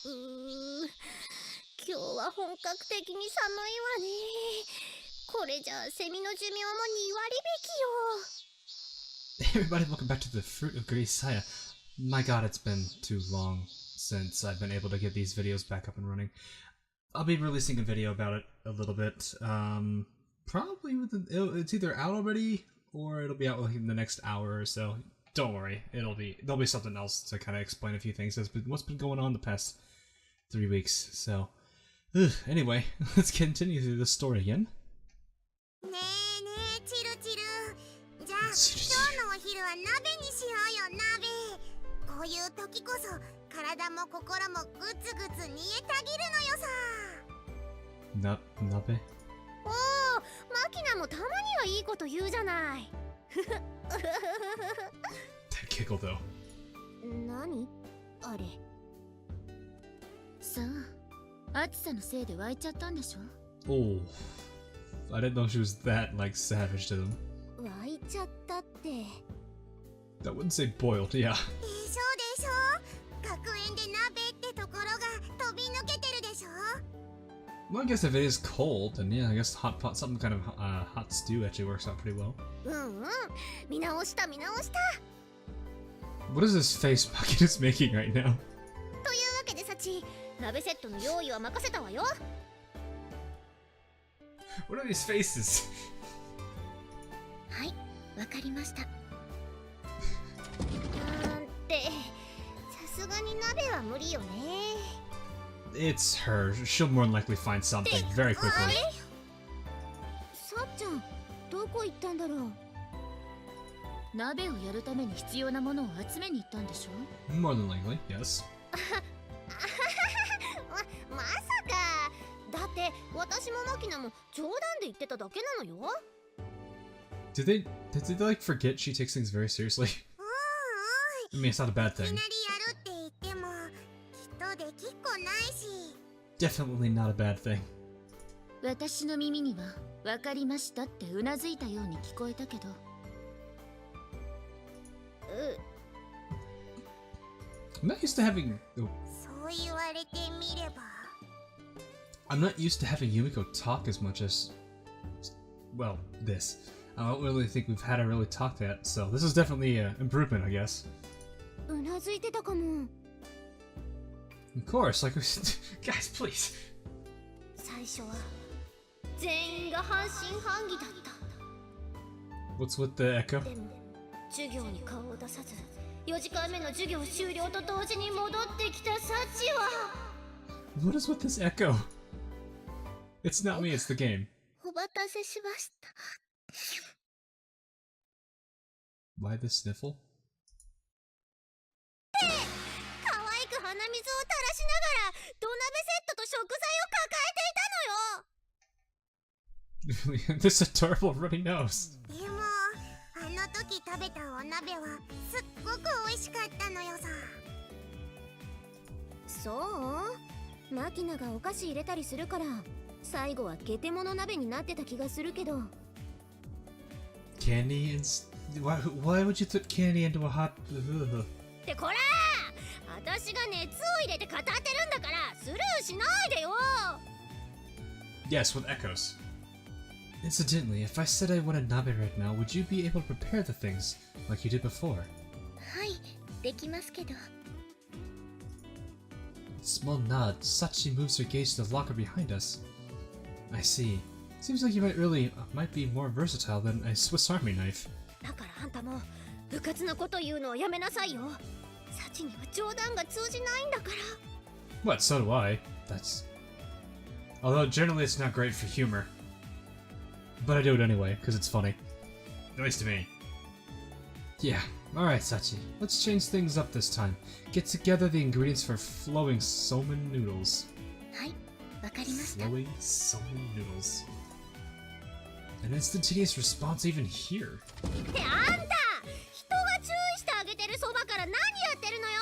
今日は本格的に寒いわね。これじゃセミの寿命も2割引きよ。 Hey everybody, welcome back to the Fruit of Grisaia. My god, it's been too long since I've been able to get these videos back up and running. I'll be releasing a video about it a little bit. Probably it's either out already or it'll be out like in the next hour or so. Don't worry, there'll be something else to kind of explain a few things. What's been going on the past 3 weeks. So, anyway, let's continue through the story again. ねえねえチルチル、じゃあ今日のお昼は鍋にしようよ。鍋、こういう時こそ体も心もグツグツ煮えたぎるのよさ。鍋? おお、マキナもたまにはいいこと言うじゃない。That giggle though. 何あれ。さあ、暑さのせいで沸いちゃったんでしょ。 Oh, I didn't know she was that like savage to them. 沸いちゃったって。 That wouldn't say boiled, yeah. でしょでしょ、学園で鍋ってところが飛び抜けてるでしょ。 Well, I guess if it is cold, then yeah, I guess hot pot, some kind of hot stew actually works out pretty well. 見直した見直した。 What is this face Bucket is making right now? というわけでサチ、鍋セットの用意は任せたわよ。 What are these faces? はい、わかりました。ってさすがに鍋は無理よね。 It's her. She'll more than likely find something very quickly. さっちゃん、どこ行ったんだろう。鍋をやるために必要なものを集めに行ったんでしょ。 More than likely, yes. まさか。だって私もマキナも冗談で言ってただけなのよ。 Did they like forget she takes things very seriously? I mean, it's not a bad いきな thing. りやるって言ってもきっとできっこないし。 Definitely not a bad thing. 私の耳には分かりましたってうなずいたように聞こえたけど。I'm not used to having. Oh, そう言われてみれば。 I'm not used to having Yumiko talk as much as, well, this. I don't really think we've had her really talk that, so this is definitely an improvement, I guess. うなずいてたかも。 Of course, like, guys, please. 最初は全員が半信半疑だった。 What's with the echo? でも授業に顔を出さず4時間目の授業終了と同時に戻ってきたサチは。 What is with this echo? It's not me, it's the game. お待たせしました。 Why the sniffle? 可愛く鼻水を垂らしながら土鍋セットと食材を抱えていたのよ。 This adorable runny nose. でもあの時食べたお鍋はすっごく美味しかったのよさ。そう？マキナがお菓子入れたりするから最後はゲテモノ鍋になってた気がするけど。 Candy and why would you put candy into a hot? ってこらー、私が熱を入れて語ってるんだからスルーしないでよ。 Yes, with echoes. Incidentally, if I said I wanted nabe right now, would you be able to prepare the things like you did before? はい、できますけど。 Small nod. Sachi moves her gaze to the locker behind us. I see. Seems like you might be more versatile than a Swiss Army knife. だからあんたも部活のこと言うのをやめなさいよ。サチには冗談が通じないんだから。 What? So do I. That's. Although generally it's not great for humor. But I do it anyway, because it's funny. At least to me. Yeah. Alright, Sachi. Let's change things up this time. Get together the ingredients for flowing Somen noodles. はい、わかりました。 Flowing Somen noodles. An instantaneous response even here. ってあんた、人が注意してあげてるそばから何やってるのよ。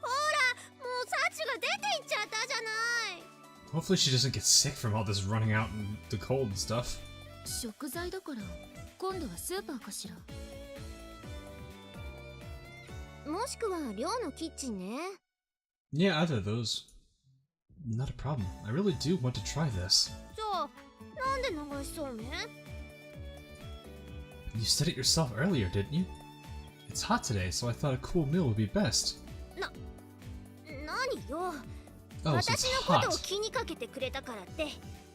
ほら、もうサチが出て行っちゃったじゃない。 Hopefully she doesn't get sick from all this running out in the cold and stuff. 食材だから今度はスーパーかしら。もしくは寮のキッチンね。Yeah, either of those. Not a problem. I really do want to try this. じゃあなんで流しそうめん You said it yourself earlier, didn't you? It's hot today, so I thought a cool meal would be best. 何よ Oh, so it's 私のことを hot. 気にかけてくれたからって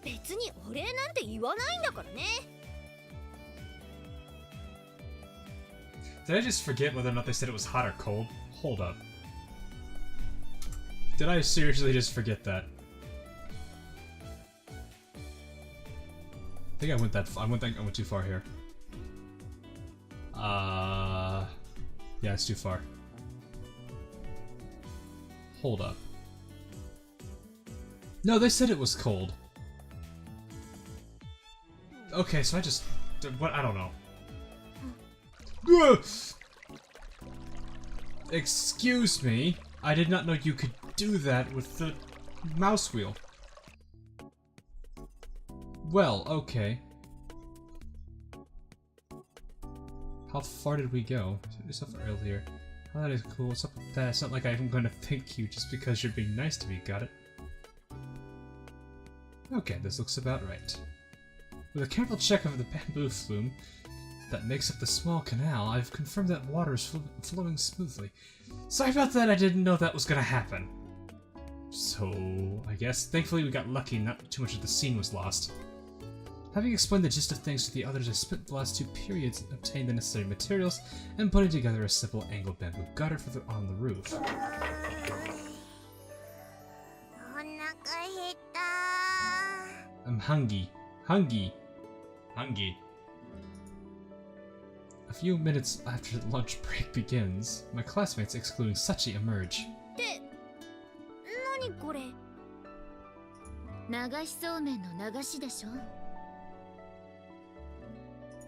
別にお礼なんて言わないんだからね Did I just forget whether or not they said it was hot or cold? Hold up. Did I seriously just forget that? I think I went that I went too far here. Yeah, it's too far. Hold up. No, they said it was cold. Okay, so I just what I don't know. Excuse me. I did not know you could do that with the mouse wheel. Well, okay. How far did we go? Do stuff earlier. Oh, that is cool. What's up with that? It's not like I'm gonna thank you just because you're being nice to me, got it? Okay, this looks about right. With a careful check of the bamboo flume that makes up the small canal, I've confirmed that water is flowing smoothly. Sorry about that, I didn't know that was gonna happen. So, I guess, thankfully we got lucky and not too much of the scene was lost. Having explained the gist of things to the others, I spent the last 2 periods obtaining the necessary materials and putting together a simple angled bamboo gutter on the roof. お腹減った I'm hungry. Hungry. Hungry. A few minutes after the lunch break begins, my classmates, excluding Sachi, emerge. って何これ流しそうめんの流しでしょ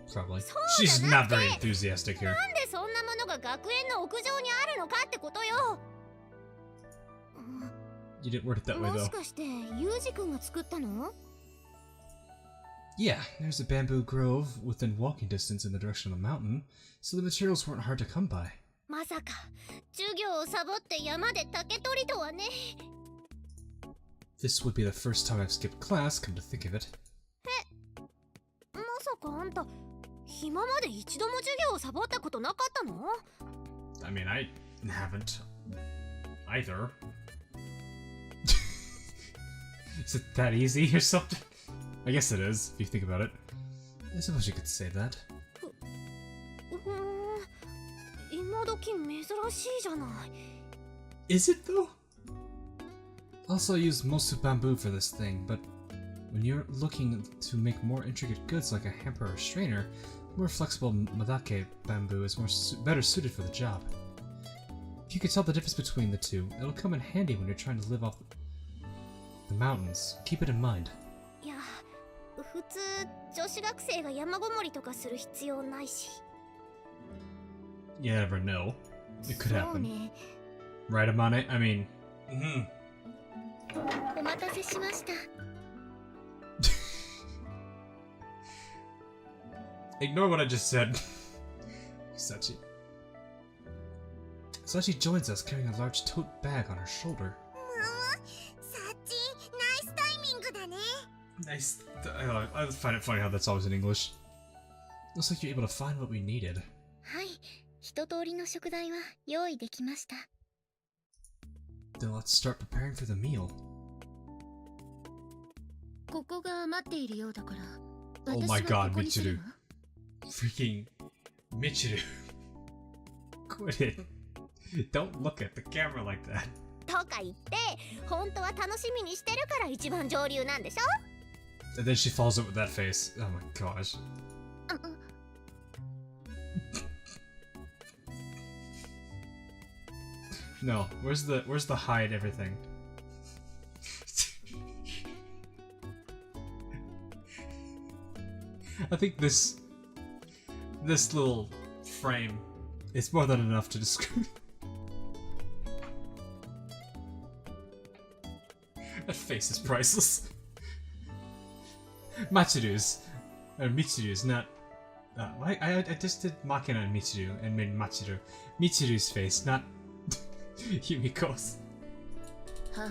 Probably. そう She's じゃな not くて very enthusiastic here. なんでそんなものが学園の屋上にあるのかってことよ You didn't word it that way も though. しかしてユウジ君が作ったの Yeah, there's a bamboo grove within walking distance in the direction of the mountain, so the materials weren't hard to come by. まさか授業をサボって山で竹取りとはね This would be the first time I've skipped class, come to think of it. まさかあんた今まで一度も授業をサボったことなかったの I mean, I haven't either. Is it that easy or something? I guess it is, if you think about it. I suppose you could say that. 今時珍しいじゃない Is it though? Also, I use mosu bamboo for this thing, but when you're looking to make more intricate goods like a hamper or strainer, more flexible madake bamboo is better suited for the job. If you could tell the difference between the two, it'll come in handy when you're trying to live off the mountains. Keep it in mind. いや普通女子学生が山ごもりとかする必要ないし You never know. It could そう happen. ね Right, Amane? I mean... お待たせしました Ignore what I just said. Sachi. Sachi joins us carrying a large tote bag on her shoulder. サッチナイスタイミングだね Nice. I find it funny how that's always in English. Looks like you're able to find what we needed. はい一通りの食材は用意できました Then let's start preparing for the meal. ここが待っているようだから Oh 私 my は god, ここにする Michiru. わ Freaking Michiru. Quit it. Don't look at the camera like that. とか言って本当は楽しみにしてるから一番上流なんでしょ And then she follows up with that face. Oh my gosh. No, where's the hide everything? I think this little frame is more than enough to describe. That face is priceless. Michiru's, or Michiru's, not. I just did Makina and Michiru and made Michiru. Michiru's face, not Yumiko's. は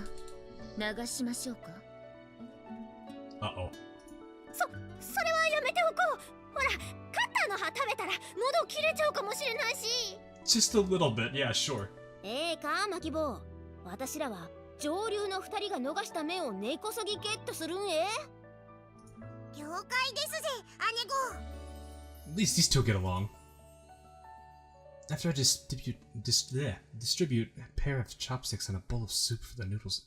流しましょうか。 Uh-oh. それはやめておこう。ほら、カッターの葉食べたら喉切れちゃうかもしれないし。 Just a little bit, yeah, sure. かマキボウ、私らは上流の二人が逃した面を根こそぎゲットするんえ。了解ですぜ、姉子。 At least these two get along. After I distribute a pair of chopsticks and a bowl of soup for the noodles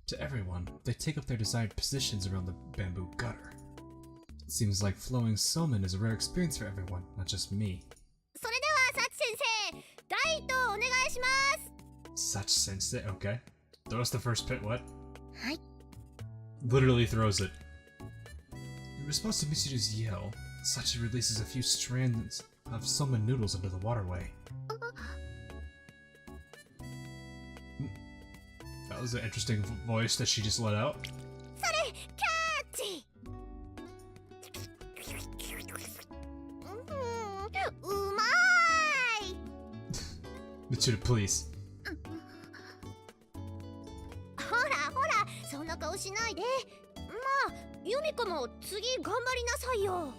to everyone, they take up their desired positions around the bamboo gutter. It seems like flowing Somen is a rare experience for everyone, not just me. それではサチ先生、第一投お願いします。 Such sensei, okay. Throws the first pit, what? はい。 Literally throws it. In response to Michiru's yell, Sachi releases a few strands of Somen noodles into the waterway. That was an interesting voice that she just let out. それ、キャッチ。うまい。 Michiru, please. ほらほら、そんな顔しないで。まあ、ユミコも次頑張りなさいよ。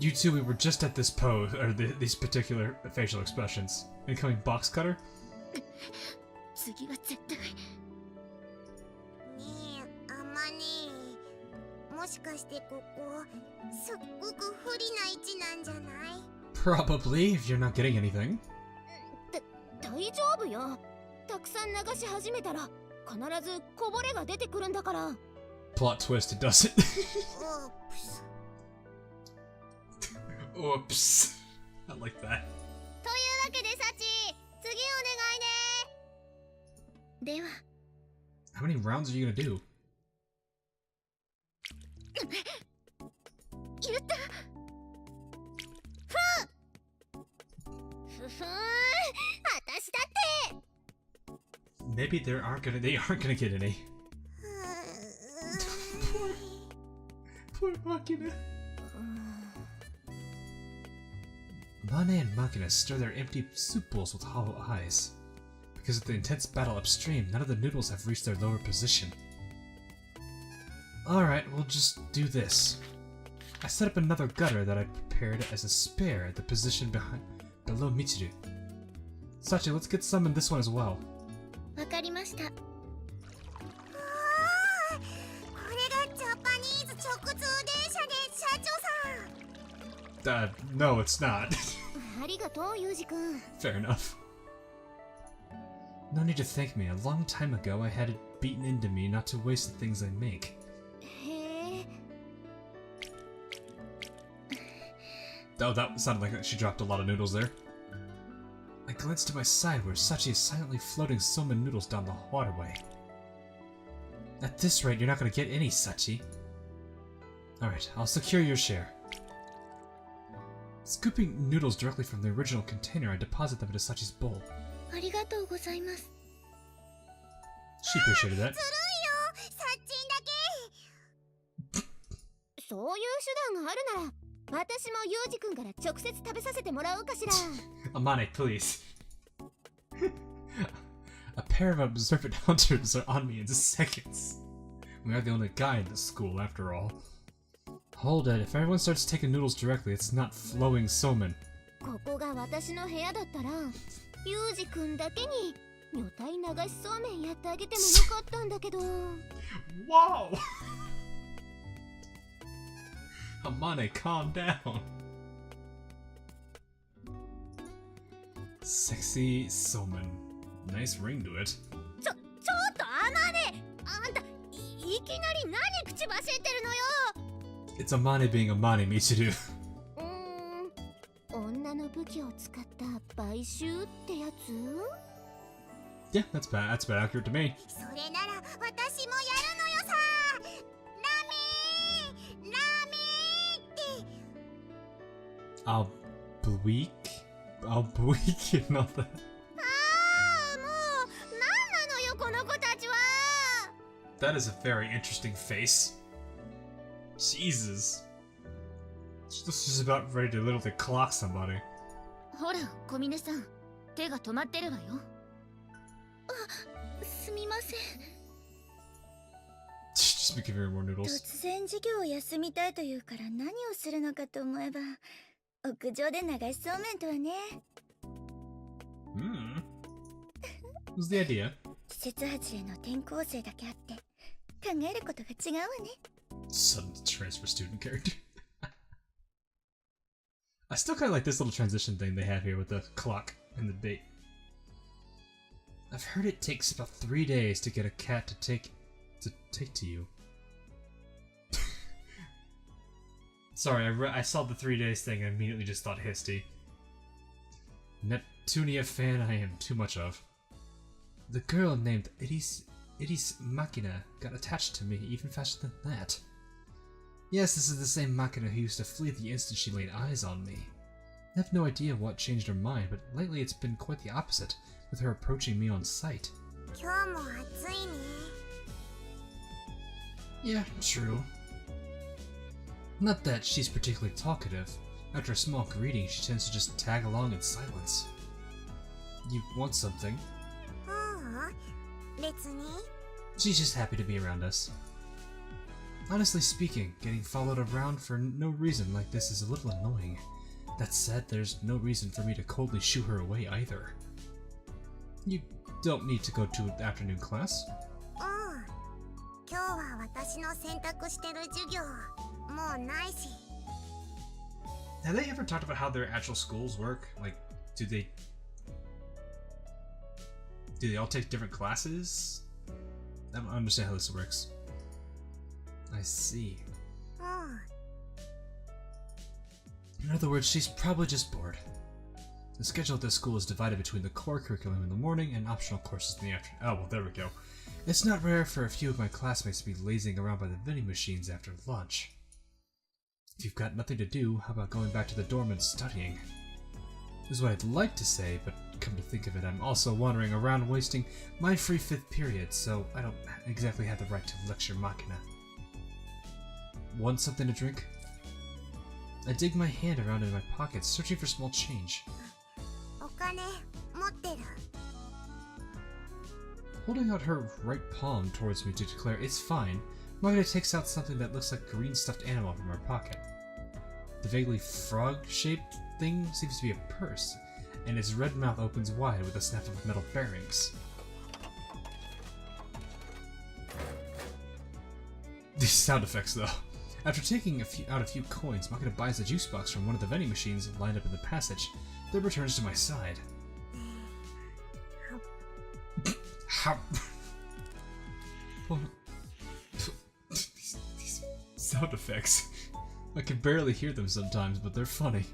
You two, we were just at this pose, or these particular facial expressions. Incoming box cutter? 次は絶対。ねえ、あまね。もしかしてここ、すっごく不利な位置なんじゃない？ Probably, if you're not getting anything. 大丈夫よ。たくさん流し始めたら必ずこぼれが出てくるんだから。 Plot twist, it doesn't. おっぷす。 Oops. I like that. というわけでサチ、次お願いね。では。 How many rounds are you gonna do? 言った。ふふん、私だって。 Maybe they aren't gonna get any. Poor Makina. Mane and Makina stir their empty soup bowls with hollow eyes. Because of the intense battle upstream, none of the noodles have reached their lower position. Alright, we'll just do this. I set up another gutter that I prepared as a spare at the position below Michiru. Sachi, let's get some in this one as well. わかりました。これがジャパニーズ直通電車で社長さん。 No, it's not. ありがとう、ユージくん。 Fair enough. No need to thank me. A long time ago, I had it beaten into me not to waste the things I make. へえ。 Oh, that sounded like she dropped a lot of noodles there. I glanced to my side where Sachi is silently floating Somen noodles down the waterway. At this rate, you're not gonna get any, Sachi. Alright, I'll secure your share. Scooping noodles directly from the original container, I deposit them into Sachi's bowl. ありがとうございます。 She appreciated that. ずるいよ、サッチンだけ。そういう手段があるなら、私もユージくんから直接食べさせてもらおうかしら。Amane, please. A pair of observant hunters are on me in seconds. We are the only guy in the school, after all. Hold it, if everyone starts taking noodles directly, it's not flowing Somen. ここが私の部屋だったら、ユージくんだけに女体流しそうめんやってあげてもよかったんだけど。Wow! Amane, calm down. Sexy Somen. Nice ring to it. ちょっとアマネ、あんた いきなり何口走ってるのよ。 It's Amane being Amane, Michiru. 女の武器を使った買収ってやつ？ Yeah, that's about accurate to me. それなら私もやるのよさ。ラメって。 I'll bleak and all that. ああ、もうなんなのよこの子たちは。 That is a very interesting face. Jesus. She's about ready to literally clock somebody. ほら、小峰さん、手が止まってるわよ。すみません。Just be giving her more noodles. 突然授業を休みたいというから何をするのかと思えば屋上で流しそうめんとはね。What's the idea? 季節外れの転校生だけあって考えることが違うわね。 Sudden transfer student character. I still kind of like this little transition thing they have here with the clock and the date. I've heard it takes about 3 days to get a cat to take to you. Sorry, I saw the 3 days thing and immediately just thought Histy. Neptunia fan I am too much of. The girl named Iris Machina got attached to me even faster than that. Yes, this is the same Machina who used to flee the instant she laid eyes on me. I have no idea what changed her mind, but lately it's been quite the opposite, with her approaching me on sight. 今日も暑いね。 Yeah, true. Not that she's particularly talkative. After a small greeting, she tends to just tag along in silence. You want something? 別に。 She's just happy to be around us. Honestly speaking, getting followed around for no reason like this is a little annoying. That said, there's no reason for me to coldly shoo her away either. You don't need to go to afternoon class. 今日は私の選択してる授業もうないし。 Have they ever talked about how their actual schools work? Like, do they all take different classes? I don't understand how this works. I see. In other words, she's probably just bored. The schedule at this school is divided between the core curriculum in the morning and optional courses in the afternoon. Oh, well, there we go. It's not rare for a few of my classmates to be lazing around by the vending machines after lunch. If you've got nothing to do, how about going back to the dorm and studying? Is what I'd like to say, but come to think of it, I'm also wandering around wasting my free 5th period, so I don't exactly have the right to lecture Machina. Want something to drink? I dig my hand around in my pockets, searching for small change. お金持ってる。 Holding out her right palm towards me to declare it's fine, Machina takes out something that looks like a green stuffed animal from her pocket. The vaguely frog-shaped thing seems to be a purse, and its red mouth opens wide with a snap of metal bearings. These sound effects, though. After taking out a few coins, Machina buys a juice box from one of the vending machines lined up in the passage, then returns to my side. How? These sound effects. I can barely hear them sometimes, but they're funny.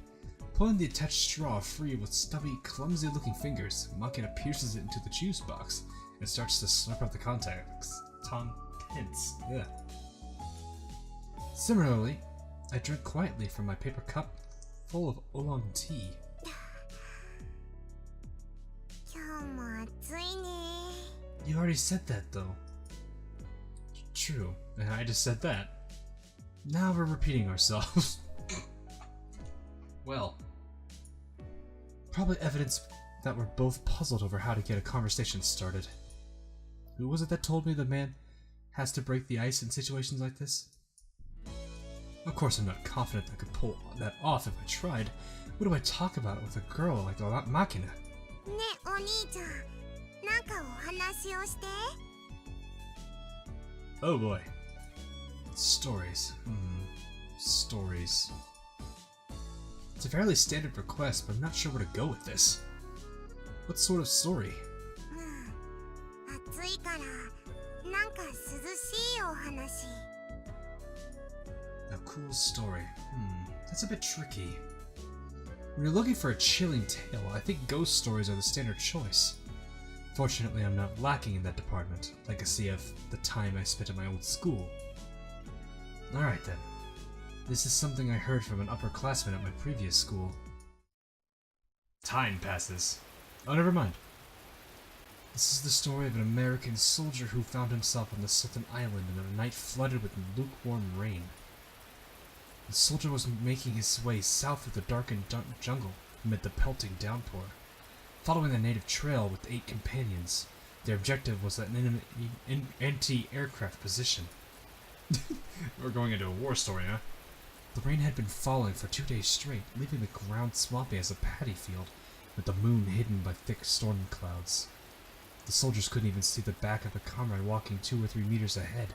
Pulling the attached straw free with stubby, clumsy-looking fingers, Machina pierces it into the juice box and starts to slurp out the contents. Yeah. Similarly, I drink quietly from my paper cup full of oolong tea. 今日も暑いね。 You already said that, though. True, and I just said that. Now we're repeating ourselves. Well, probably evidence that we're both puzzled over how to get a conversation started. Who was it that told me the man has to break the ice in situations like this? Of course, I'm not confident I could pull that off if I tried. What do I talk about with a girl like Machina? ねえお兄ちゃん、なんかお話をして。 Oh boy. Stories. Stories. It's a fairly standard request, but I'm not sure where to go with this. What sort of story? 暑いからなんか涼しいお話。 A cool story. That's a bit tricky. When you're looking for a chilling tale, I think ghost stories are the standard choice. Fortunately, I'm not lacking in that department, legacy of the time I spent at my old school. Alright then. This is something I heard from an upperclassman at my previous school. Time passes. Oh, never mind. This is the story of an American soldier who found himself on the Sultan Island in a night flooded with lukewarm rain. The soldier was making his way south through the darkened jungle amid the pelting downpour, following a native trail with 8 companions. Their objective was an anti-aircraft position. We're going into a war story, huh? The rain had been falling for 2 days straight, leaving the ground swampy as a paddy field, with the moon hidden by thick storm clouds. The soldiers couldn't even see the back of a comrade walking 2 or 3 meters ahead.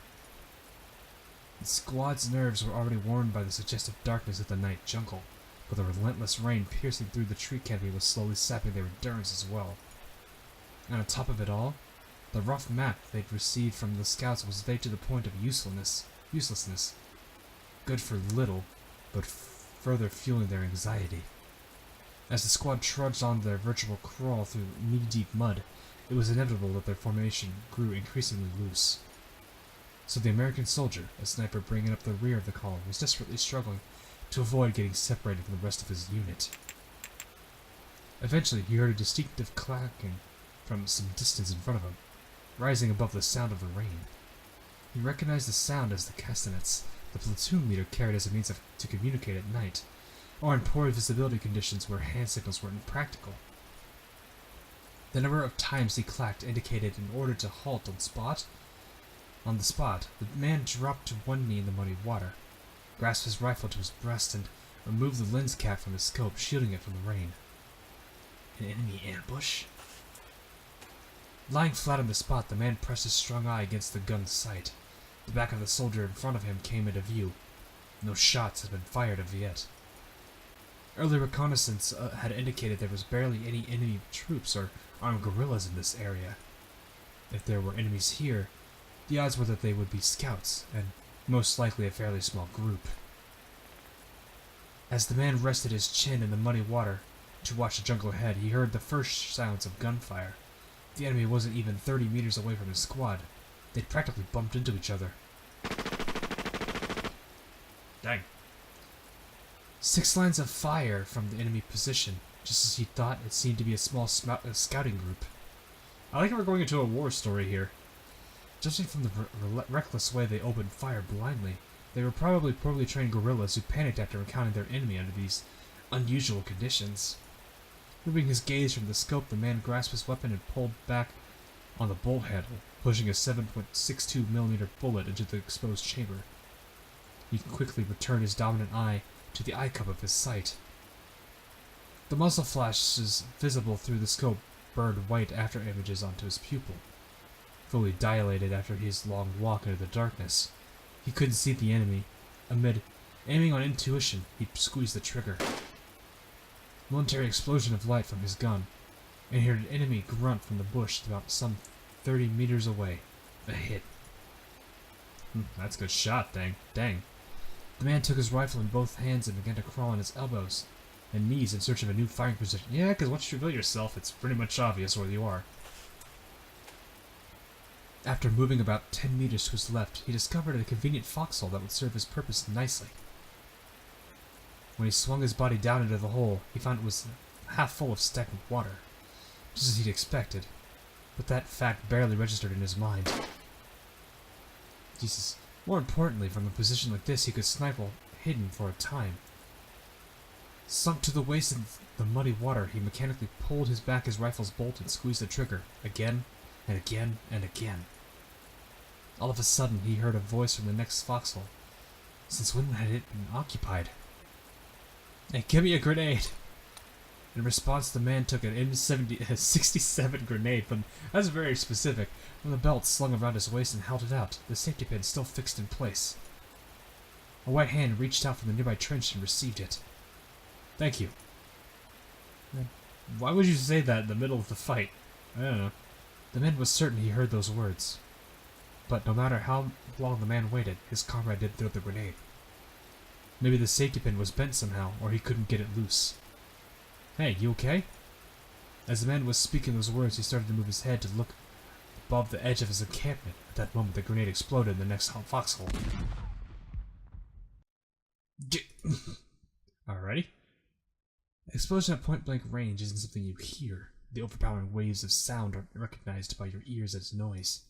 The squad's nerves were already worn by the suggestive darkness of the night jungle, but the relentless rain piercing through the tree canopy was slowly sapping their endurance as well. And on top of it all, the rough map they'd received from the scouts was vague to the point of uselessness. Good for little, but further fueling their anxiety. As the squad trudged on their virtual crawl through knee-deep mud, it was inevitable that their formation grew increasingly loose. So the American soldier, a sniper bringing up the rear of the column, was desperately struggling to avoid getting separated from the rest of his unit. Eventually, he heard a distinctive clacking from some distance in front of him, rising above the sound of the rain. He recognized the sound as the castanets the platoon leader carried as a means to communicate at night, or in poor visibility conditions where hand signals were impractical. The number of times he clacked indicated an order to halt on spot. On the spot, the man dropped to one knee in the muddy water, grasped his rifle to his breast, and removed the lens cap from his scope, shielding it from the rain. An enemy ambush? Lying flat on the spot, the man pressed his strong eye against the gun's sight. The back of the soldier in front of him came into view. No shots had been fired as yet. Early reconnaissance had indicated there was barely any enemy troops or armed guerrillas in this area. If there were enemies here, the odds were that they would be scouts, and most likely a fairly small group. As the man rested his chin in the muddy water to watch the jungle ahead, he heard the first sounds of gunfire. The enemy wasn't even 30 meters away from his squad. They'd practically bumped into each other. Dang. 6 lines of fire from the enemy position. Just as he thought, it seemed to be a small scouting group. I like how we're going into a war story here. Judging from the reckless way they opened fire blindly, they were probably poorly trained guerrillas who panicked after encountering their enemy under these unusual conditions. Moving his gaze from the scope, the man grasped his weapon and pulled back on the bolt handle, pushing a 7.62mm bullet into the exposed chamber. He quickly returned his dominant eye to the eye cup of his sight. The muzzle flashes visible through the scope burned white after images onto his pupil. Fully dilated after his long walk into the darkness, he couldn't see the enemy. Aiming on intuition, he squeezed the trigger. Momentary explosion of light from his gun, and he heard an enemy grunt from the bush about some 30 meters away. A hit. That's a good shot, dang. The man took his rifle in both hands and began to crawl on his elbows and knees in search of a new firing position. Yeah, because once you reveal yourself, it's pretty much obvious where you are. After moving about 10 meters to his left, he discovered a convenient foxhole that would serve his purpose nicely. When he swung his body down into the hole, he found it was half full of stagnant water, just as he'd expected, but that fact barely registered in his mind. Jesus. More importantly, from a position like this, he could snipe hidden for a time. Sunk to the waist in the muddy water, he mechanically pulled his rifle's bolt and squeezed the trigger, again, and again, and again. All of a sudden, he heard a voice from the next foxhole. Since when had it been occupied? Hey, give me a grenade! In response, the man took an M67 grenade that's very specific, from the belt slung around his waist and held it out, the safety pin still fixed in place. A white hand reached out from the nearby trench and received it. Thank you. Why would you say that in the middle of the fight? I don't know. The man was certain he heard those words. But no matter how long the man waited, his comrade didn't throw the grenade. Maybe the safety pin was bent somehow, or he couldn't get it loose. Hey, you okay? As the man was speaking those words, he started to move his head to look above the edge of his encampment. At that moment, the grenade exploded in the next foxhole. Alrighty. Explosion at point-blank range isn't something you hear. The overpowering waves of sound are recognized by your ears as noise.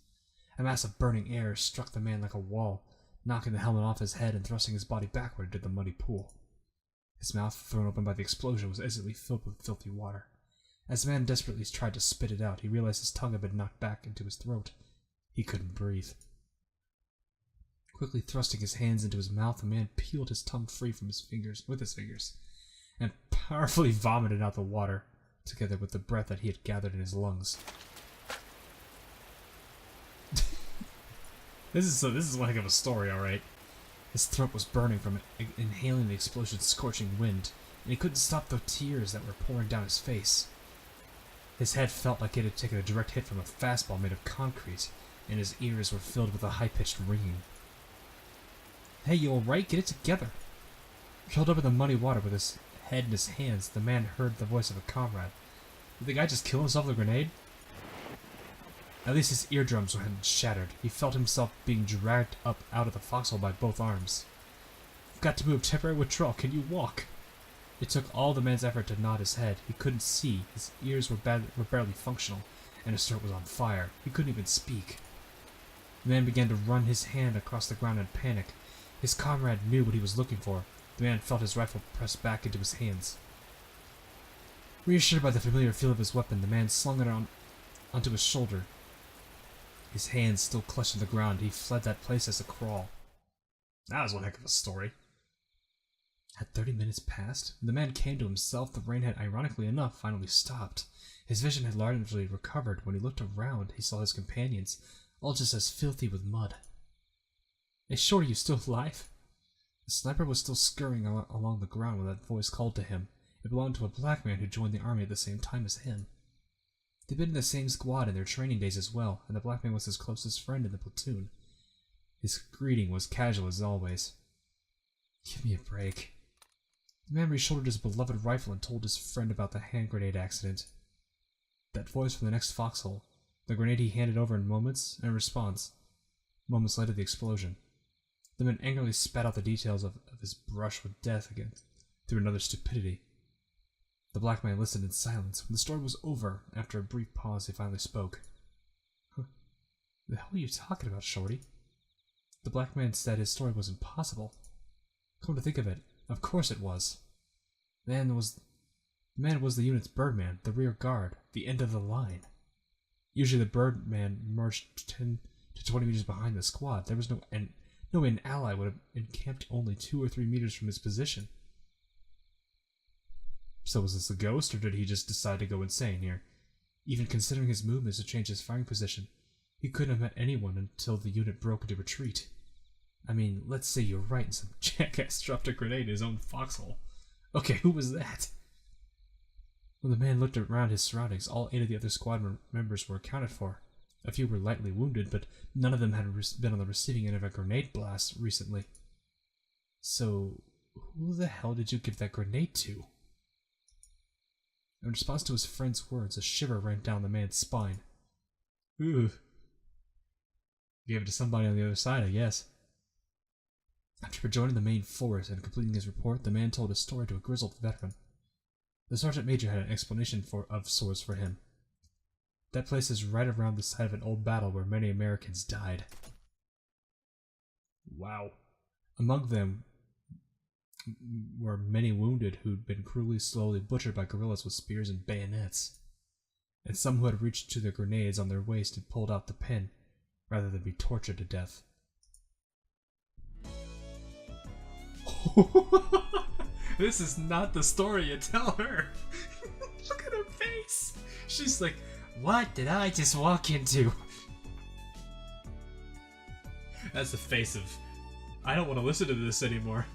A mass of burning air struck the man like a wall, knocking the helmet off his head and thrusting his body backward into the muddy pool. His mouth, thrown open by the explosion, was instantly filled with filthy water. As the man desperately tried to spit it out, he realized his tongue had been knocked back into his throat. He couldn't breathe. Quickly thrusting his hands into his mouth, the man peeled his tongue free from his fingers, and powerfully vomited out the water, together with the breath that he had gathered in his lungs. This is one heck of a story, alright. His throat was burning from inhaling the explosion's scorching wind, and he couldn't stop the tears that were pouring down his face. His head felt like it had taken a direct hit from a fastball made of concrete, and his ears were filled with a high-pitched ringing. Hey, you alright? Get it together! Curled up in the muddy water with his head in his hands, the man heard the voice of a comrade. Did the guy just kill himself with a grenade? At least his eardrums hadn't shattered. He felt himself being dragged up out of the foxhole by both arms. You've got to move. Temporary withdrawal. Can you walk? It took all the man's effort to nod his head. He couldn't see. His ears were barely functional, and his throat was on fire. He couldn't even speak. The man began to run his hand across the ground in panic. His comrade knew what he was looking for. The man felt his rifle pressed back into his hands. Reassured by the familiar feel of his weapon, the man slung it onto his shoulder. His hands still clutching the ground, he fled that place as a crawl. That was one heck of a story. Had 30 minutes passed? When the man came to himself, the rain had, ironically enough, finally stopped. His vision had largely recovered. When he looked around, he saw his companions, all just as filthy with mud. Hey, Shorty, you still alive? The sniper was still scurrying along the ground when that voice called to him. It belonged to a black man who joined the army at the same time as him. They'd been in the same squad in their training days as well, and the black man was his closest friend in the platoon. His greeting was casual as always. Give me a break. The man reshouldered his beloved rifle and told his friend about the hand grenade accident. That voice from the next foxhole. The grenade he handed over in moments, and response. Moments later, the explosion. The man angrily spat out the details of his brush with death again, through another stupidity. The black man listened in silence. When the story was over, after a brief pause, he finally spoke. Huh? The hell are you talking about, Shorty? The black man said his story was impossible. Come to think of it, of course it was. The man was the unit's birdman, the rear guard, the end of the line. Usually the birdman marched 10 to 20 meters behind the squad. There was no an ally would have encamped only 2 or 3 meters from his position. So was this a ghost, or did he just decide to go insane here? Even considering his movements to change his firing position, he couldn't have met anyone until the unit broke into retreat. I mean, let's say you're right and some jackass dropped a grenade in his own foxhole. Okay, who was that? When the man looked around his surroundings, all 8 of the other squad members were accounted for. A few were lightly wounded, but none of them had been on the receiving end of a grenade blast recently. So, who the hell did you give that grenade to? In response to his friend's words, a shiver ran down the man's spine. Ooh. Gave it to somebody on the other side, I guess. After rejoining the main force and completing his report, the man told his story to a grizzled veteran. The sergeant major had an explanation of sorts for him. That place is right around the site of an old battle where many Americans died. Wow. Among them were many wounded who'd been cruelly, slowly butchered by guerrillas with spears and bayonets, and some who had reached to their grenades on their waist and pulled out the pin, rather than be tortured to death. This is not the story you tell her. Look at her face. She's like, what did I just walk into? That's the face of, I don't want to listen to this anymore.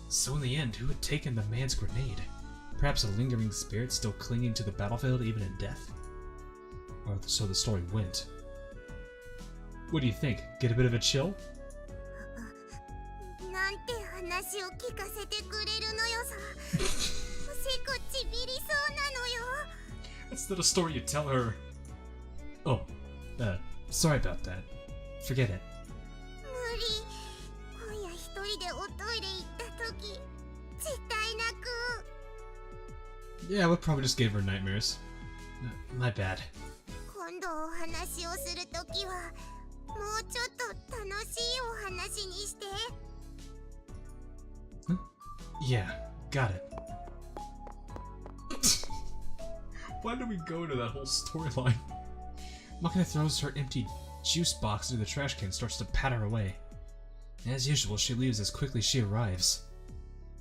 So in the end, who had taken the man's grenade? Perhaps a lingering spirit still clinging to the battlefield even in death? Or so the story went. What do you think? Get a bit of a chill? That's not a story you tell her. Oh, sorry about that. Forget it. Yeah, we probably just gave her nightmares. My bad. Huh? Yeah, got it. Why do we go to that whole storyline? Makina throws her empty juice box into the trash can and starts to patter away. As usual, she leaves as quickly as she arrives.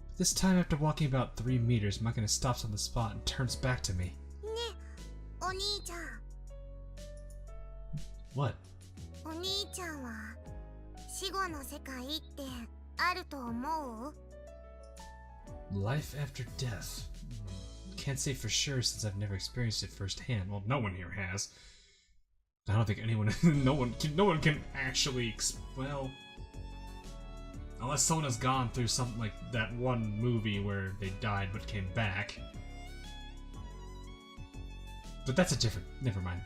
But this time, after walking about 3 meters, Makina stops on the spot and turns back to me. ねえ、お兄ちゃん。 What? お兄ちゃんは死後の世界ってあると思う？ Life after death. Can't say for sure since I've never experienced it firsthand. Well, no one here has. I don't think anyone, no one can actually, well, unless someone has gone through something like that one movie where they died but came back. But that's a different, never mind.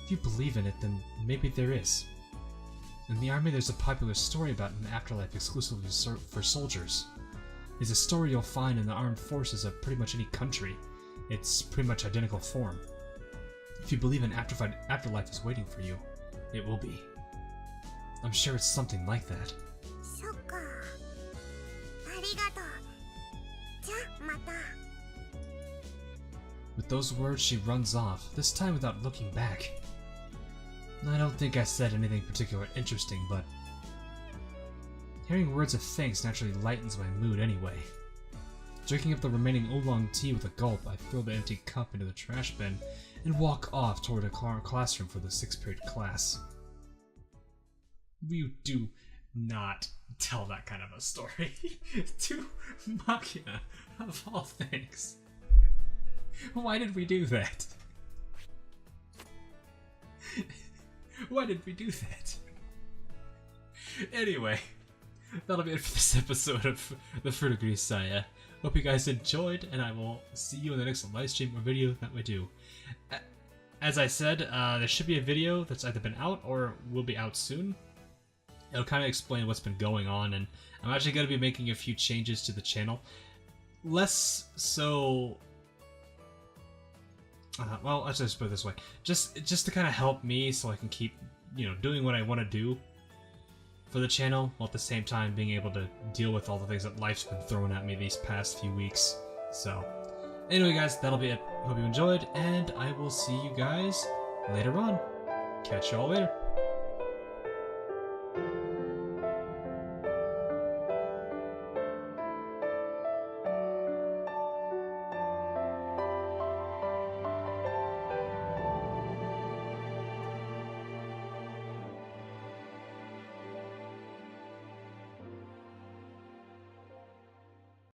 If you believe in it, then maybe there is. In the army, there's a popular story about an afterlife exclusively for soldiers. It's a story you'll find in the armed forces of pretty much any country. It's pretty much identical form. If you believe an afterlife is waiting for you, it will be. I'm sure it's something like that. そっか。ありがとう。じゃあまた。 With those words, she runs off, this time without looking back. I don't think I said anything particularly interesting, but hearing words of thanks naturally lightens my mood anyway. Drinking up the remaining oolong tea with a gulp, I throw the empty cup into the trash bin and walk off toward a classroom for the 6th period class. You do not tell that kind of a story to Makina, of all things. Why did we do that? Why did we do that? Anyway, that'll be it for this episode of The Fruit of Grisaia. Hope you guys enjoyed, and I will see you in the next live stream or video that we do. As I said, there should be a video that's either been out or will be out soon. It'll kind of explain what's been going on, and I'm actually going to be making a few changes to the channel. Less so... well, let's just put it this way. Just to kind of help me so I can keep, you know, doing what I want to do for the channel, while at the same time being able to deal with all the things that life's been throwing at me these past few weeks. So, anyway guys, that'll be it. Hope you enjoyed, and I will see you guys later on. Catch y'all later.